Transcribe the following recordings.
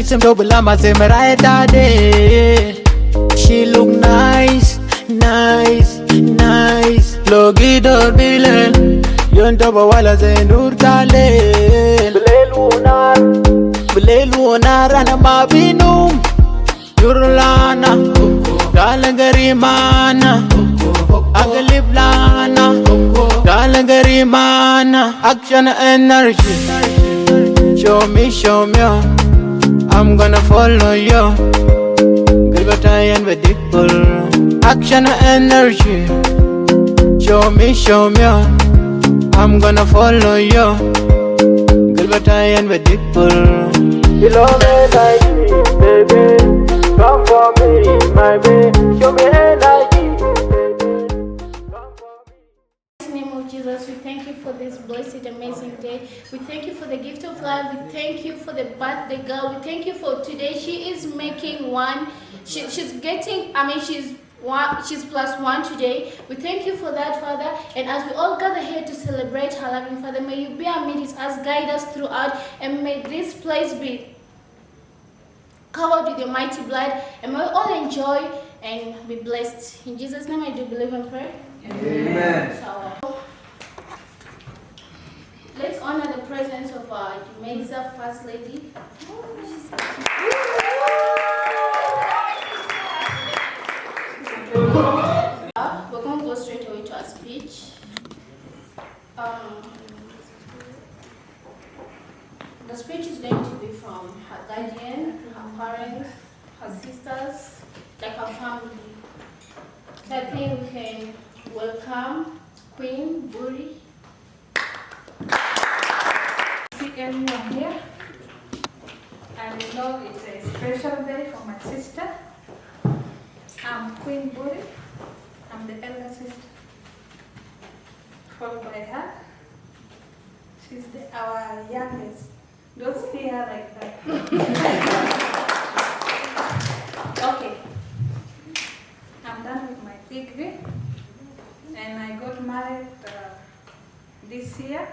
some double lama say me right day. She look nice, nice, nice. Logi dor bilen, yon toba wala zendur talen. Belelu na mabinum, yurlana, dalagarimana, agaliblana, dalagarimana, action energy. Show me, I'm gonna follow you. Gilbertian with Dickbull, action energy. Show me, I'm gonna follow you. Gilbertian with Dickbull. You love me like me, baby. Come for me, my baby. Show me energy, In the name of Jesus, we thank you for this blessed, amazing day. We thank you for the gift of life. We thank you for the birthday girl. We thank you for today. She is making one. She's getting, she's +1 today. We thank you for that, Father. And as we all gather here to celebrate her loving Father, may you be amidst us, guide us throughout, and may this place be covered with your mighty blood, and may we all enjoy and be blessed. In Jesus' name I do believe and pray. Amen. So, let's honor the presence of our Jamaica First Lady. We're going to go straight away to our speech. The speech is going to be from her guardian, her parents, her sisters, like her family. So I think we can welcome Queen Buri. See everyone here. And you know it's a special day for my sister. I'm Queen Buri. I'm the elder sister. Followed by her. She's our youngest. Don't see her like that. Okay. I'm done with my degree. And I got married this year.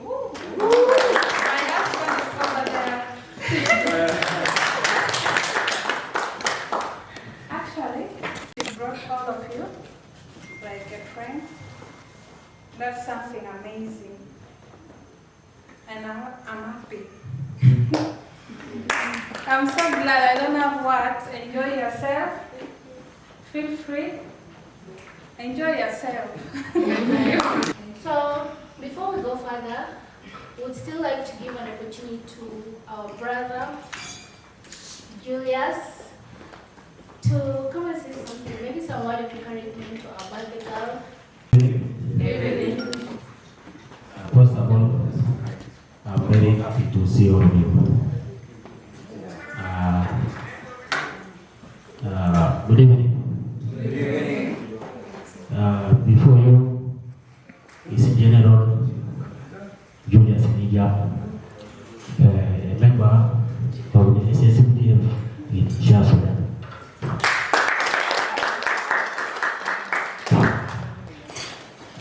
Ooh. My husband is over there. Actually, she brought all of you like a friend. That's something amazing. And I'm happy. I'm so glad. I don't have words. Enjoy yourself. Feel free. Enjoy yourself. So, before we go further, we would still like to give an opportunity to our brother, Julius, to come and say something, maybe some word of encouragement to our birthday girl. First of all, I'm very happy to see all of you. Good evening. Good evening. Before you is General Julius Nija, a member of the SSPF in South Sudan.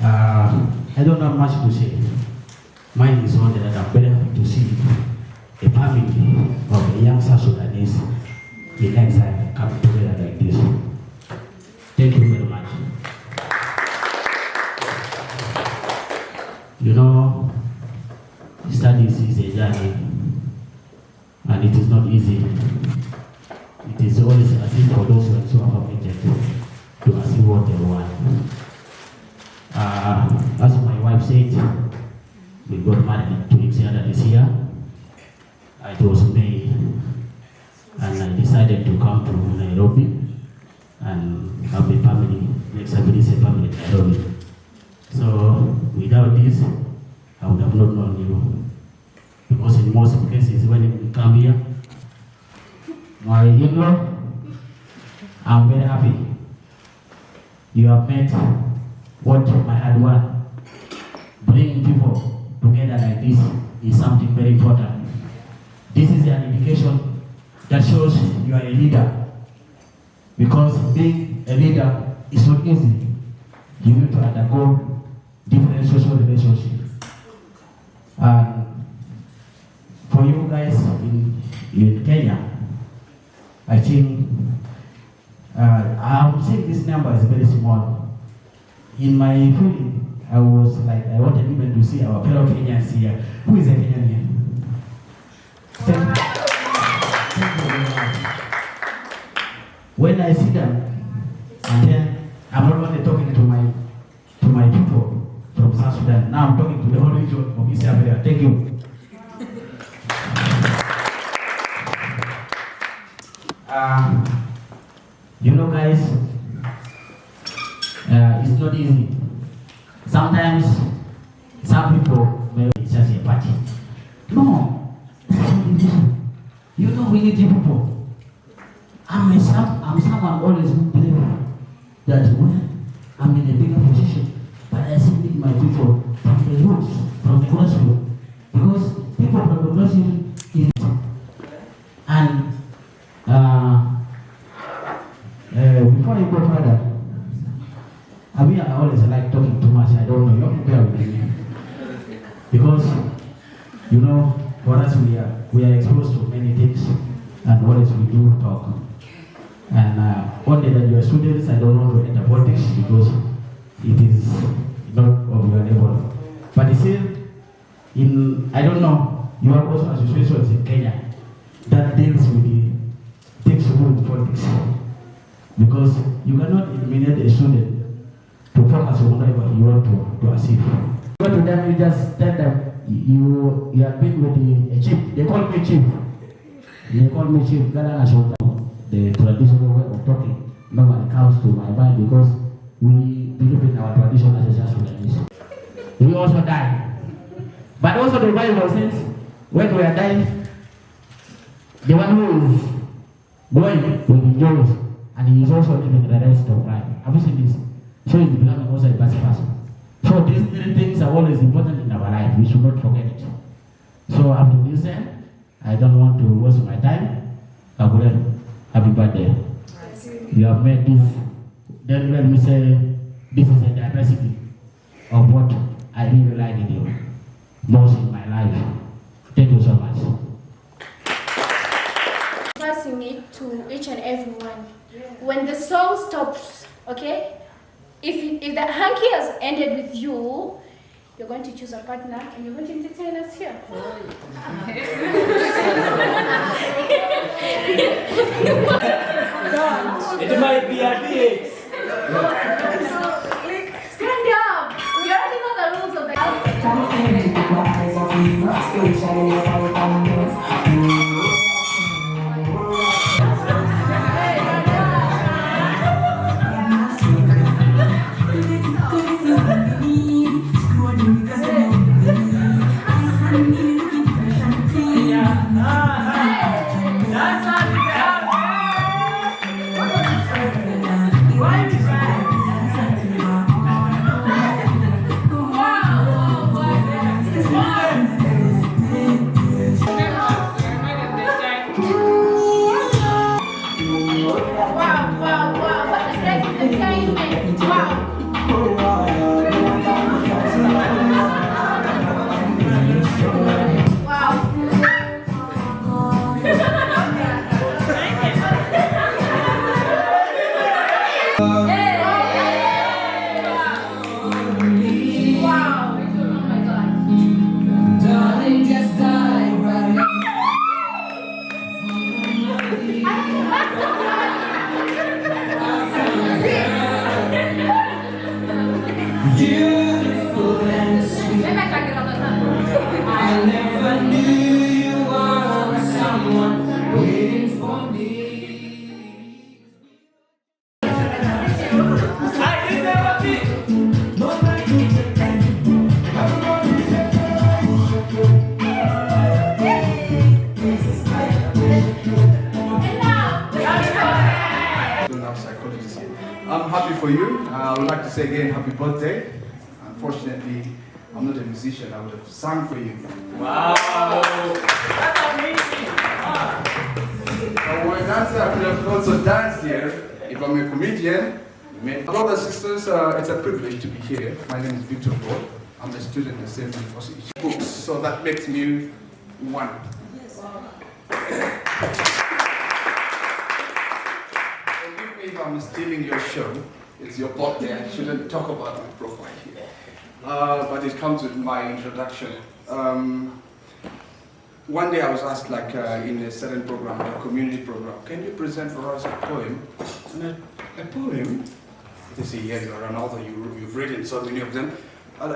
I don't have much to say. Mine is one that I'm very happy to see a family of a young South Sudanese in exile coming together like this. Thank you very much. You know, studies is a journey and it is not easy. It is always a thing for those who are so committed to achieve what they want. As my wife said, we got married 2 weeks later this year. It was May, and I decided to come to Nairobi and have a family, next family in Nairobi. So without this, I would have not known you. Because in most cases, when you come here, my in-law, I'm very happy. You have met what my hard work. Bringing people together like this is something very important. This is an indication that shows you are a leader. Because being a leader is not easy. You need to undergo different social relationships. And for you guys in Kenya, I think I'm saying this number is very small. In my feeling, I was like, I wanted even to see our fellow Kenyans here. Who is a Kenyan here? Thank you very much. When I see them, and then I'm not only talking to my people from South Sudan, now I'm talking to the whole region of East Africa. Thank you. You know, guys, it's not easy. Sometimes some people may it's just a party. No, you know, we need people. I'm someone always who believe that when I'm in a bigger position, but I still need my people from the roots, from the grassroots, because people from the grassroots is and before I go further, I always like talking too much. I don't know, you have to bear with me. Because, you know, for us we are exposed to many things, and always we do talk. And only that you are students, I don't want to enter politics because it is not of your level. But still, I don't know, you have also associations in Kenya that deals with takes to do with politics. Because you cannot eliminate a student to focus on whatever you want to achieve. You go to them, you just tell them you have been with a chief. They call me chief. The traditional way of talking normally comes to my mind because we believe in our tradition as a South Sudanese. We also die. But also the Bible says when we are dying, the one who is going will be yours. And he is also living the rest of life. Have you seen this? So he's becoming also a best person. So these three things are always important in our life. We should not forget it. So up to this end, I don't want to waste my time. Kakule, happy birthday. You have made this. Then let me say, this is a diversity of what I really like in you. Most in my life. Thank you so much. Passing it to each and everyone. When the song stops, okay? If the hanky has ended with you, you're going to choose a partner and you're going to entertain us here. It might be a date. Stand up! You already know the rules of the house. I'm happy for you. I would like to say again, happy birthday. Unfortunately, I'm not a musician. I would have sung for you. Wow! That's amazing! For a dancer, I could have also danced here. If I'm a comedian, brothers and sisters, it's a privilege to be here. My name is Victor Paul. I'm a student in the same university. Books, so that makes me one. Yes. I'm stealing your show, it's your birthday. I shouldn't talk about my profile here. But it comes with my introduction. One day I was asked, like in a certain program, a community program, can you present for us a poem? And a poem? They say, yeah, you're an author, you've written so many of them.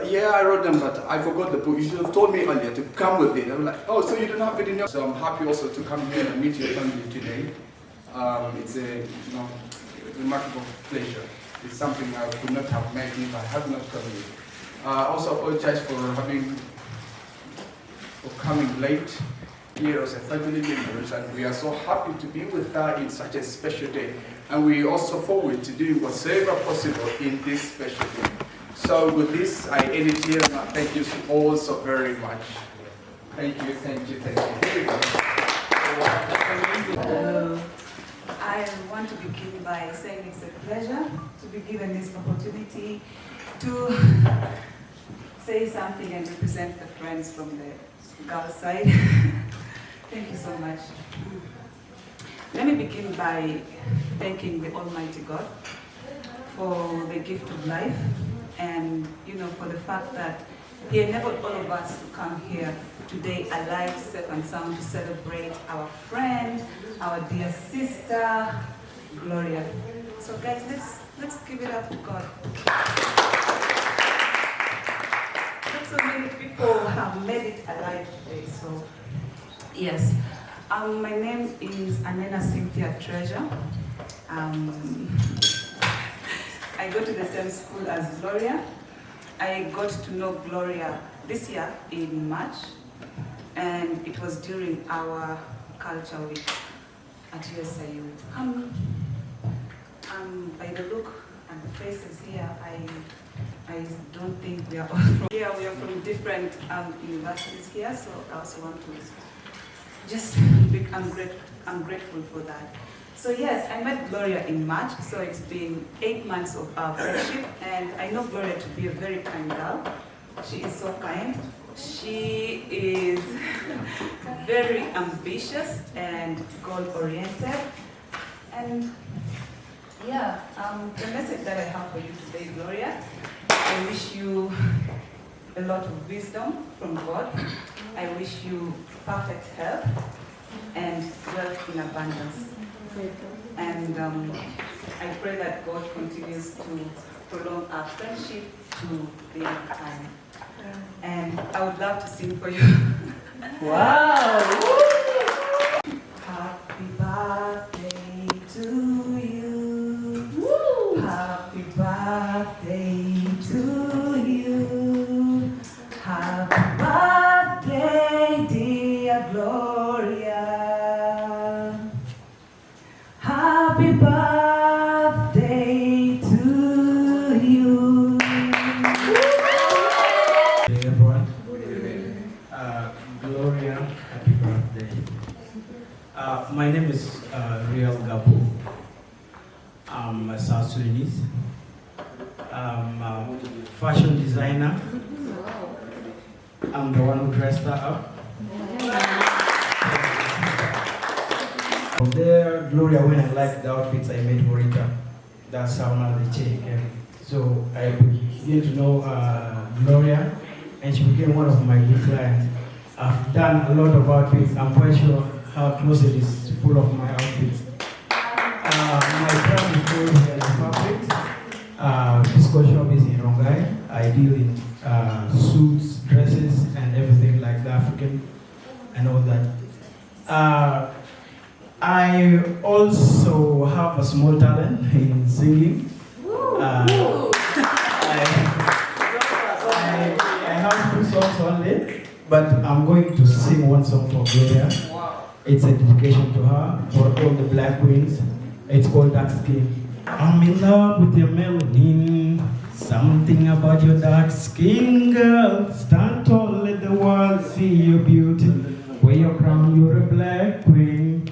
Yeah, I wrote them, but I forgot the book. You should have told me earlier to come with it. I'm like, oh, so you don't have it in your... So I'm happy also to come here and meet your family today. It's a remarkable pleasure. It's something I could not have made if I had not come here. Also apologize for coming late here as a family members, and we are so happy to be with her in such a special day. And we also forward to do whatever possible in this special day. So with this, I end it here, and I thank you all so very much. Thank you, thank you, thank you. Here we go. I want to begin by saying it's a pleasure to be given this opportunity to say something and represent the friends from the girl side. Thank you so much. Let me begin by thanking the Almighty God for the gift of life, and for the fact that He enabled all of us to come here today alive, safe and sound, to celebrate our friend, our dear sister, Gloria. So guys, let's give it up to God. Not so many people have made it alive today, so yes. My name is Anena Cynthia Treasure. I go to the same school as Gloria. I got to know Gloria this year in March, and it was during our culture week at USIU. By the look and the faces here, I don't think we are all from here. We are from different universities here, so I also want to just I'm grateful for that. So yes, I met Gloria in March, so it's been 8 months of our friendship, and I know Gloria to be a very kind girl. She is so kind. She is very ambitious and goal-oriented. And yeah, the message that I have for you today, Gloria, I wish you a lot of wisdom from God. I wish you perfect health and wealth in abundance. And I pray that God continues to prolong our friendship to the end of time. And I would love to sing for you. Wow! Happy birthday to you. Happy birthday to you. Happy birthday, dear Gloria. Happy birthday to you. Hey everyone. Gloria, happy birthday. My name is Yirol Dances. I'm a South Sudanese. I'm a fashion designer. I'm the one who dressed her up. From there, Gloria went and liked the outfits I made for Rita. That's how now they change. So I began to know Gloria, and she became one of my good clients. I've done a lot of outfits. I'm quite sure her closet is full of my outfits. My brand is called Hair Fabrics. Disco shop is in Rongai. I deal in suits, dresses, and everything like the African and all that. I also have a small talent in singing. I have 2 songs only, but I'm going to sing one song for Gloria. It's a dedication to her, for all the black queens. It's called Dark Skin. I'm in love with your melanin. Something about your dark skin, girl. Stand tall, let the world see your beauty. Wear your crown, you're a black queen.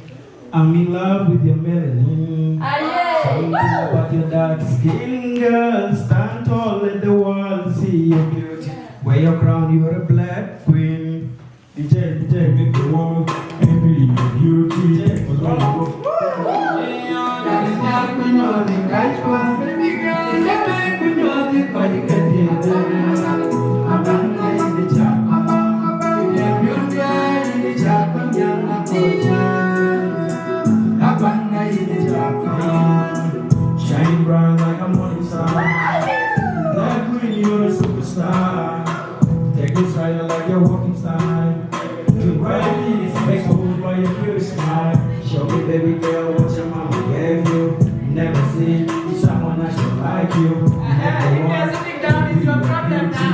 I'm in love with your melanin. Something about your dark skin, girl. Stand tall, let the world see your beauty. Wear your crown, you're a black queen. DJ, make the world envy your beauty. good style like your walking style. You bright these make a move by your beauty smile. Show me baby girl what your mama gave you. Never see someone that should like you. If you're sitting down, it's your problem now.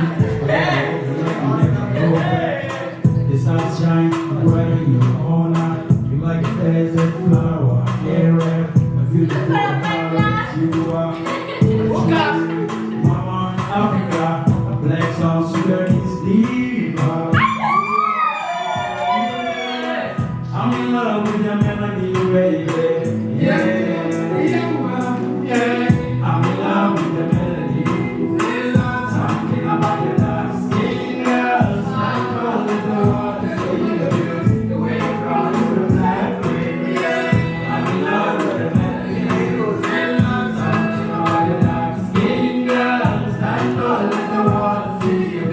The sun shines bright in your corner. You like a desert flower, area, a beautiful color you are. Mama, Africa, a black South Sudanese diva. I'm in love with your melody, baby. Yeah, I'm in love with the melody. Something about your dark skin, girls. I call it the water for you. The way you crawl is the black baby. I'm in love with the melody. Something about your dark skin, girls. I call it the water for you.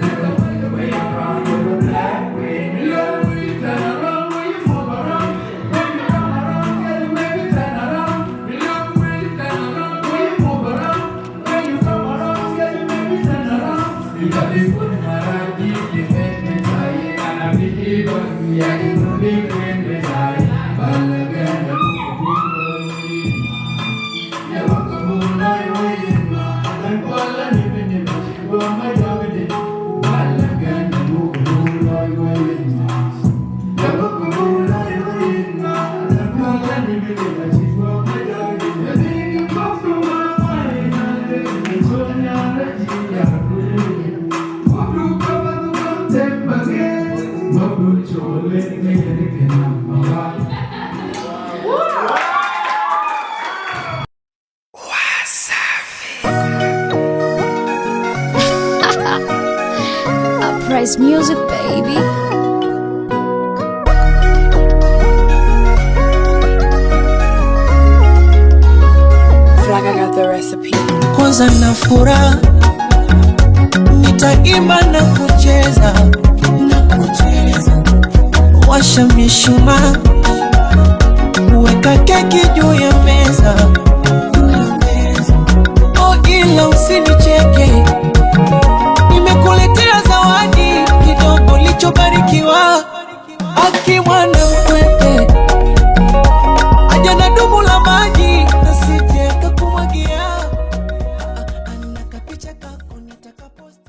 The way you crawl is the black baby. Love when you turn around, when you move around. When you come around, girl, you make me turn around. Love when you turn around, when you move around. When you come around, girl, you make me turn around. You got the good heart, you make me tired. And I believe on me, I know the wind is high. But again, the never come on, I wait in my and call and even if you want my dog in it. But again, the move, I wait in my never come on, I wait in my and call and even if you want my dog in it. I think you come from my mind and it's on your Uprise music, baby. Flag, I got the recipe. Kwanza na furaha, nitaimba na kucheza, washa mishumaa, weka keki juu ya meza. Oh, ila usinicheke, nimekuletea zawadi kidogo lichobarikiwa. Aki mwana mkwete, aja na dumu la maji, nasije kakumwagia. Anakapicha kako nitakapost.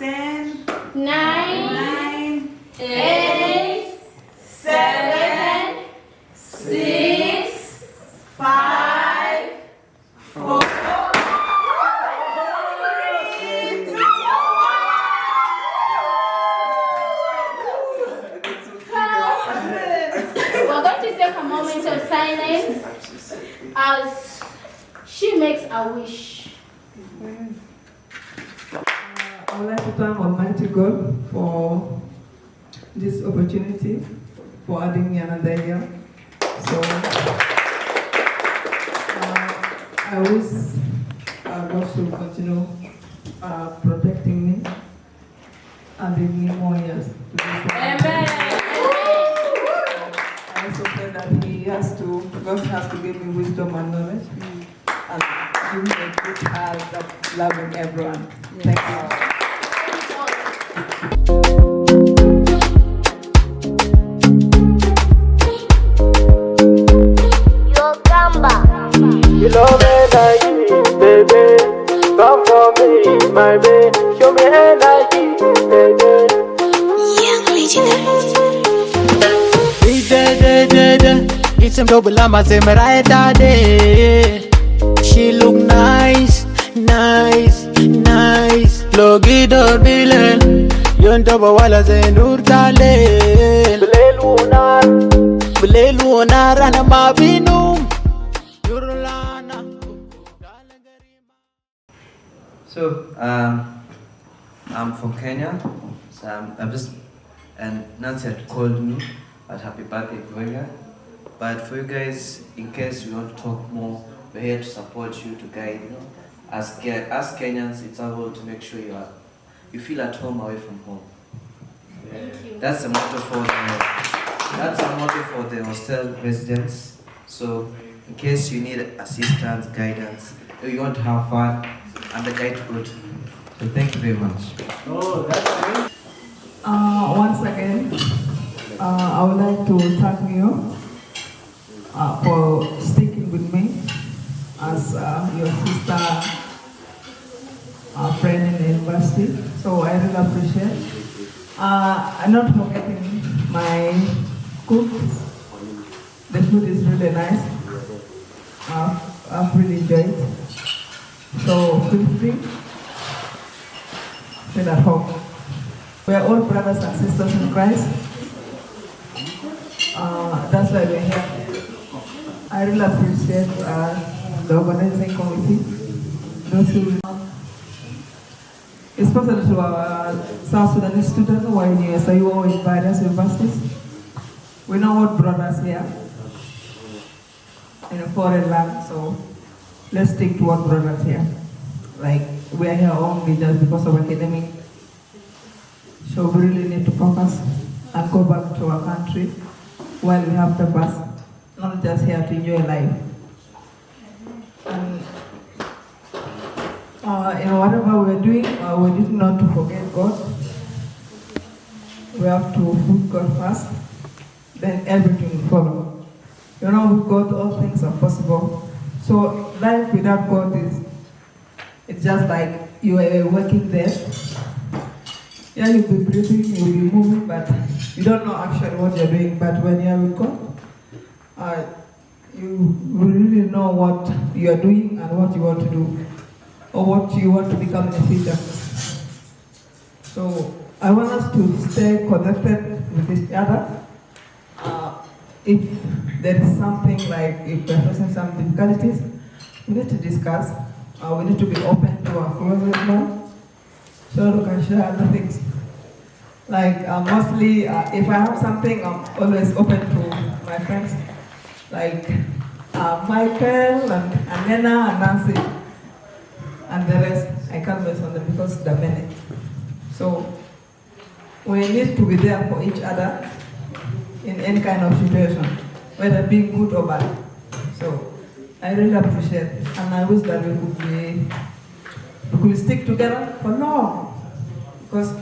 10, 9, 8, 7, 6, 5, 4. We're going to take a moment of silence as she makes a wish. I would like to thank Almighty God for this opportunity, for adding me another year. So I wish God should continue protecting me and giving me more years. Amen. I also pray that God has to give me wisdom and knowledge and give me a good heart that's loving everyone. Thank you. You love me like me, baby. Come for me, my baby. Show me energy, baby. Young legendary. It's some double lama say me right there. She look nice, nice, nice. Logi dor bilen, yon toba wala say nur tale. Bele lunar ana mabinum. So, I'm from Kenya. So I'm just, and Nancy had called me at happy birthday for you. But for you guys, in case you want to talk more, we're here to support you, to guide you. As Kenyans, it's our goal to make sure you feel at home away from home. Thank you. That's a motto for the hostel residents. So, in case you need assistance, guidance, or you want to have fun, I'm the guy to go to. So thank you very much. Oh, that's nice. Once again, I would like to thank you for sticking with me as your sister, friend in the university. So I really appreciate. I'm not forgetting my cook. The food is really nice. I've really enjoyed it. So feel free. Feel at home. We are all brothers and sisters in Christ. That's why we're here. I really appreciate the organizing committee, those who, especially to our South Sudanese students who are in USIU or in various universities. We know what brought us here in a foreign land, so let's stick to what brought us here. Like, we are here only just because of academic. So we really need to focus and go back to our country while we have purpose, not just here to enjoy life. And in whatever we're doing, we need not to forget God. We have to put God first, then everything will follow. You know, with God, all things are possible. So life without God it's just like you are working there. Yeah, you'll be breathing, you'll be moving, but you don't know actually what you're doing. But when you're with God, you will really know what you're doing and what you want to do, or what you want to become in the future. So I want us to stay connected with each other. If there is something like, if we're facing some difficulties, we need to discuss. We need to be open to our closest one, so we can share other things. Like mostly, if I have something, I'm always open to my friends, like Michael and Nena and Nancy, and the rest. I can't mention them because there are many. So we need to be there for each other in any kind of situation, whether being good or bad. So I really appreciate it, and I wish that we could stick together for long, because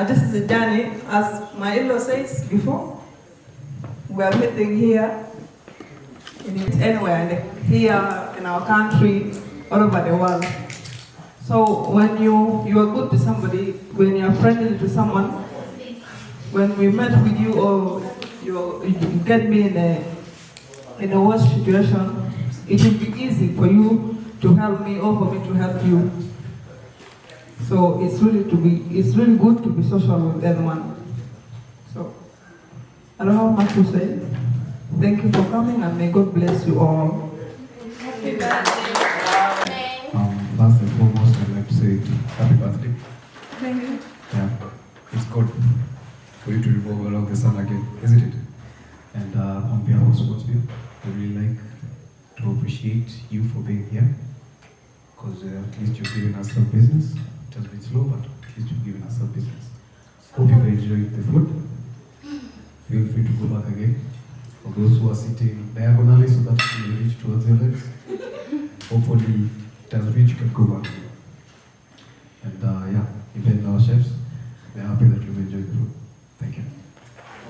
this is a journey, as my in-law says before. We are meeting here, anywhere, here in our country, all over the world. So when you are good to somebody, when you are friendly to someone, when we met with you, or you get me in a worse situation, it will be easy for you to help me or for me to help you. So it's really good to be social with everyone. So I don't know how much to say. Thank you for coming, and may God bless you all. Happy birthday. First and foremost, I'd like to say happy birthday. Thank you. Yeah, it's good for you to revolve around the sun again, isn't it? And on behalf of Sportsville, I really like to appreciate you for being here, because at least you've given us some business. It has been slow, but at least you've given us some business. Hope you enjoyed the food. Feel free to go back again. For those who are sitting diagonally, so that you will reach towards your legs. Hopefully, it has reached, you can go back. And yeah, even our chefs, they're happy that you've enjoyed the food. Thank you.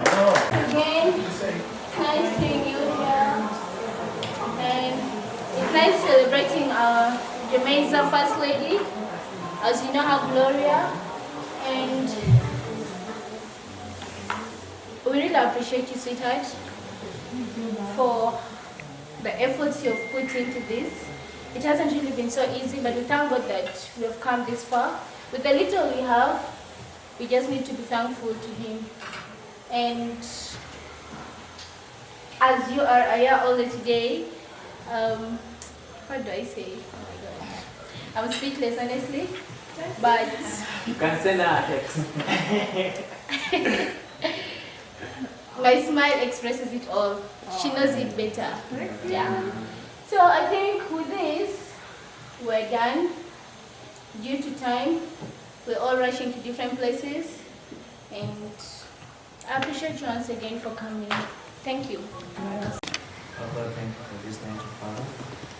Again, it's nice seeing you here. And it's nice celebrating our Jamaica First Lady, as you know, her Gloria. And we really appreciate you, sweetheart, for the efforts you've put into this. It hasn't really been so easy, but we thank God that we have come this far. With the little we have, we just need to be thankful to Him. And as you are here all today, what do I say? Oh my God, I'm speechless, honestly. But you can send her a text. my smile expresses it all. She knows it better. Yeah. So I think with this, we're done. Due to time, we're all rushing to different places, and I appreciate you once again for coming. Thank you. Father, thank you for this night, Father.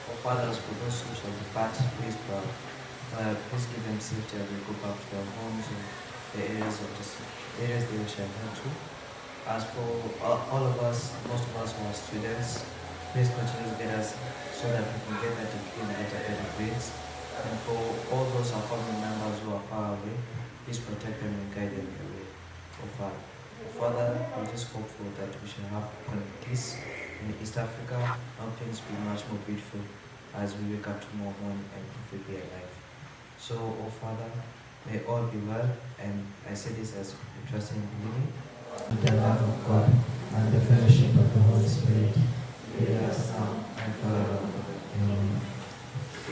For fathers, for those who shall depart, please, Please give them safety as they go back to their homes or the areas they shall head to. As for all of us, most of us who are students, please continue to get us so that we can get a degree and get a better grades. And for all those our family members who are far away, please protect them and guide them the way of far. Further, we're just hopeful that we shall have peace in East Africa, and things be much more beautiful as we wake up tomorrow morning and if we be alive. So, oh Father, may all be well, and I say this as we trust in believing. The love of God and the fellowship of the Holy Spirit be with us now and forever. Amen.